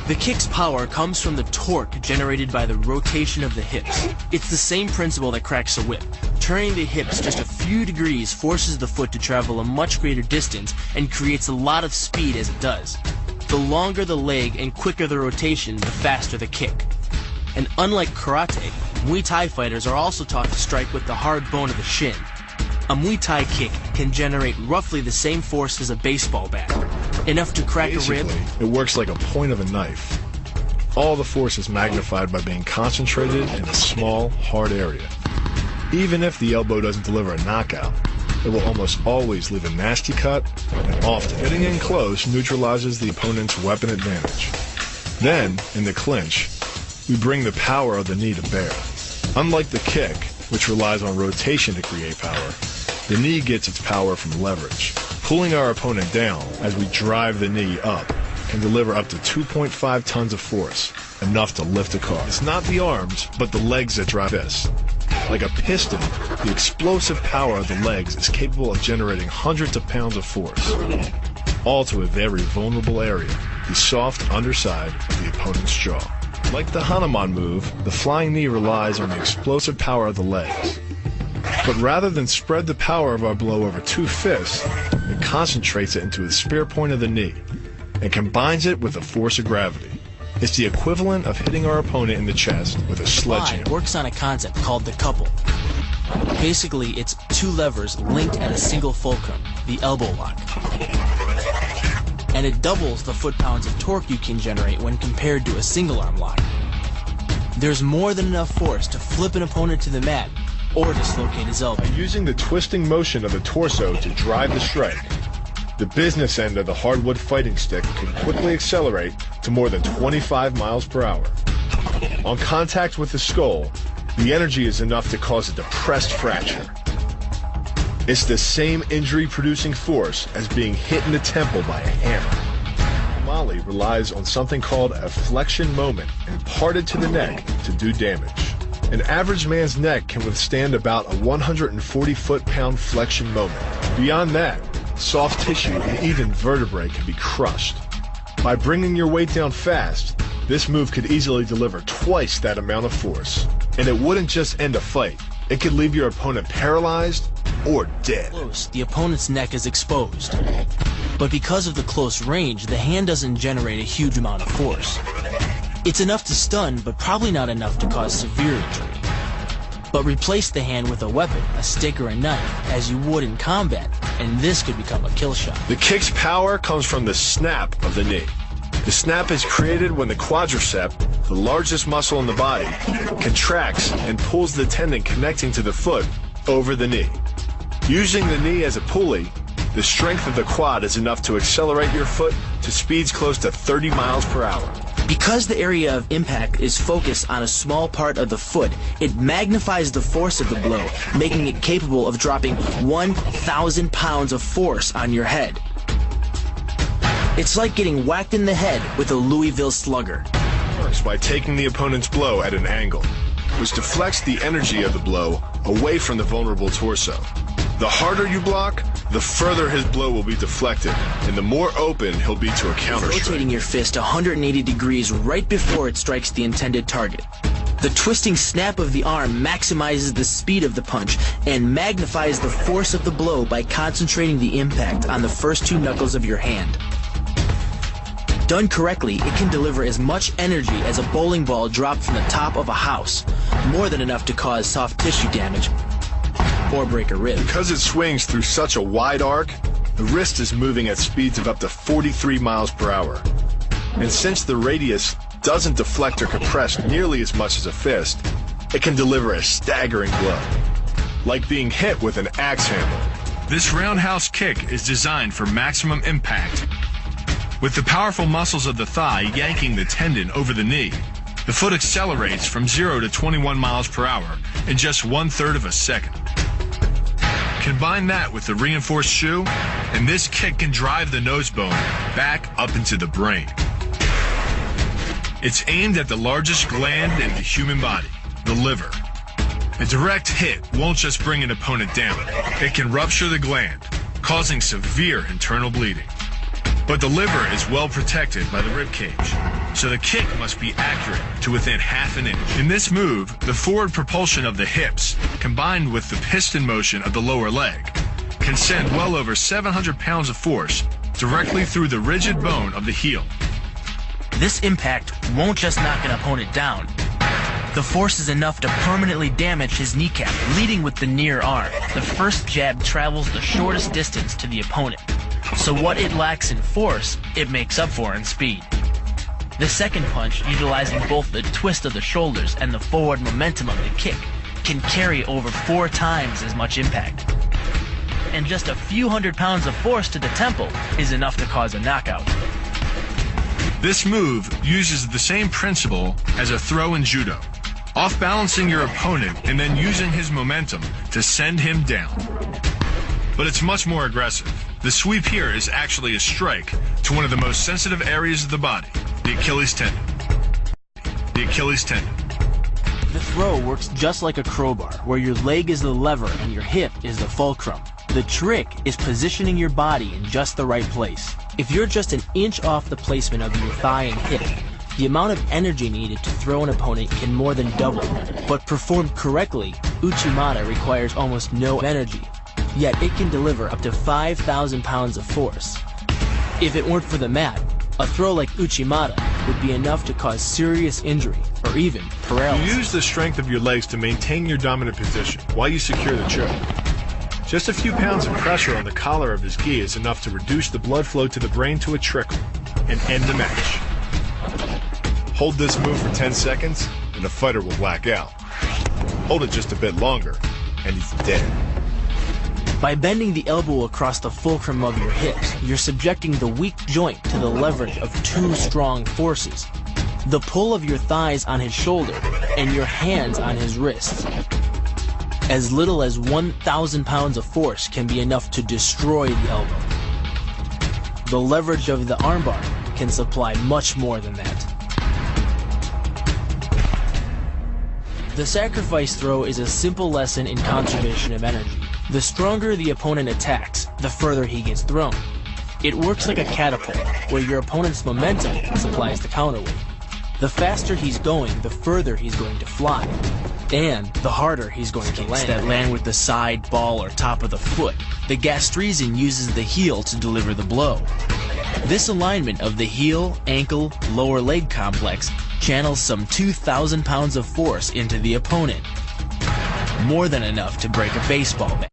The kick's power comes from the torque generated by the rotation of the hips. It's the same principle that cracks a whip. Turning the hips just a few degrees forces the foot to travel a much greater distance and creates a lot of speed as it does. The longer the leg and quicker the rotation, the faster the kick. And unlike karate, Muay Thai fighters are also taught to strike with the hard bone of the shin. A Muay Thai kick can generate roughly the same force as a baseball bat, enough to crack a rib. It works like a point of a knife. All the force is magnified by being concentrated in a small, hard area. Even if the elbow doesn't deliver a knockout, it will almost always leave a nasty cut, and often getting in close neutralizes the opponent's weapon advantage. Then, in the clinch, we bring the power of the knee to bear. Unlike the kick, which relies on rotation to create power, the knee gets its power from leverage. Pulling our opponent down as we drive the knee up can deliver up to 2.5 tons of force, enough to lift a car. It's not the arms, but the legs that drive this. Like a piston, the explosive power of the legs is capable of generating hundreds of pounds of force, all to a very vulnerable area, the soft underside of the opponent's jaw. Like the Hanuman move, the flying knee relies on the explosive power of the legs. But rather than spread the power of our blow over two fists, it concentrates it into the spear point of the knee and combines it with the force of gravity. It's the equivalent of hitting our opponent in the chest with a sledgehammer. Works on a concept called the couple. Basically, it's two levers linked at a single fulcrum, the elbow lock. And it doubles the foot-pounds of torque you can generate when compared to a single-arm lock. There's more than enough force to flip an opponent to the mat or dislocate his elbow. By using the twisting motion of the torso to drive the strike, the business end of the hardwood fighting stick can quickly accelerate to more than 25 miles per hour. On contact with the skull, the energy is enough to cause a depressed fracture. It's the same injury-producing force as being hit in the temple by a hammer. Mali relies on something called a flexion moment imparted to the neck to do damage. An average man's neck can withstand about a 140 foot-pound flexion moment. Beyond that, soft tissue and even vertebrae can be crushed. By bringing your weight down fast, this move could easily deliver twice that amount of force. And it wouldn't just end a fight. It could leave your opponent paralyzed or dead. Close, the opponent's neck is exposed. But because of the close range, the hand doesn't generate a huge amount of force. It's enough to stun, but probably not enough to cause severe injury. But replace the hand with a weapon, a stick or a knife, as you would in combat, and this could become a kill shot. The kick's power comes from the snap of the knee. The snap is created when the quadricep, the largest muscle in the body, contracts and pulls the tendon connecting to the foot over the knee. Using the knee as a pulley, the strength of the quad is enough to accelerate your foot to speeds close to 30 miles per hour. Because the area of impact is focused on a small part of the foot, it magnifies the force of the blow, making it capable of dropping 1,000 pounds of force on your head. It's like getting whacked in the head with a Louisville slugger. It works by taking the opponent's blow at an angle, which deflects the energy of the blow away from the vulnerable torso. The harder you block, the further his blow will be deflected, and the more open he'll be to a counter-strike. Rotating your fist 180 degrees right before it strikes the intended target. The twisting snap of the arm maximizes the speed of the punch and magnifies the force of the blow by concentrating the impact on the first two knuckles of your hand. Done correctly, it can deliver as much energy as a bowling ball dropped from the top of a house, more than enough to cause soft tissue damage or break a rib. Because it swings through such a wide arc, the wrist is moving at speeds of up to 43 miles per hour. And since the radius doesn't deflect or compress nearly as much as a fist, it can deliver a staggering blow, like being hit with an axe handle. This roundhouse kick is designed for maximum impact. With the powerful muscles of the thigh yanking the tendon over the knee, the foot accelerates from 0 to 21 miles per hour in just 1/3 of a second. Combine that with the reinforced shoe, and this kick can drive the nose bone back up into the brain. It's aimed at the largest gland in the human body, the liver. A direct hit won't just bring an opponent down. It can rupture the gland, causing severe internal bleeding. But the liver is well protected by the rib cage, so the kick must be accurate to within half an inch. In this move, the forward propulsion of the hips, combined with the piston motion of the lower leg, can send well over 700 pounds of force directly through the rigid bone of the heel. This impact won't just knock an opponent down. The force is enough to permanently damage his kneecap, leading with the near arm. The first jab travels the shortest distance to the opponent, so what it lacks in force, it makes up for in speed. The second punch, utilizing both the twist of the shoulders and the forward momentum of the kick, can carry over 4 times as much impact. And just a few hundred pounds of force to the temple is enough to cause a knockout. This move uses the same principle as a throw in judo, off-balancing your opponent and then using his momentum to send him down. But it's much more aggressive. The sweep here is actually a strike to one of the most sensitive areas of the body, the Achilles tendon. The Achilles tendon. The throw works just like a crowbar, where your leg is the lever and your hip is the fulcrum. The trick is positioning your body in just the right place. If you're just an inch off the placement of your thigh and hip, the amount of energy needed to throw an opponent can more than double. But performed correctly, Uchimata requires almost no energy, yet it can deliver up to 5,000 pounds of force. If it weren't for the mat, a throw like Uchimata would be enough to cause serious injury, or even paralysis. You use the strength of your legs to maintain your dominant position while you secure the choke. Just a few pounds of pressure on the collar of his gi is enough to reduce the blood flow to the brain to a trickle and end the match. Hold this move for 10 seconds and the fighter will black out. Hold it just a bit longer and he's dead. By bending the elbow across the fulcrum of your hips, you're subjecting the weak joint to the leverage of 2 strong forces. The pull of your thighs on his shoulder and your hands on his wrists. As little as 1,000 pounds of force can be enough to destroy the elbow. The leverage of the armbar can supply much more than that. The sacrifice throw is a simple lesson in conservation of energy. The stronger the opponent attacks, the further he gets thrown. It works like a catapult, where your opponent's momentum supplies the counterweight. The faster he's going, the further he's going to fly. And the harder he's going to land. That land with the side, ball, or top of the foot. The gastrizin uses the heel to deliver the blow. This alignment of the heel, ankle, lower leg complex channels some 2,000 pounds of force into the opponent. More than enough to break a baseball bat.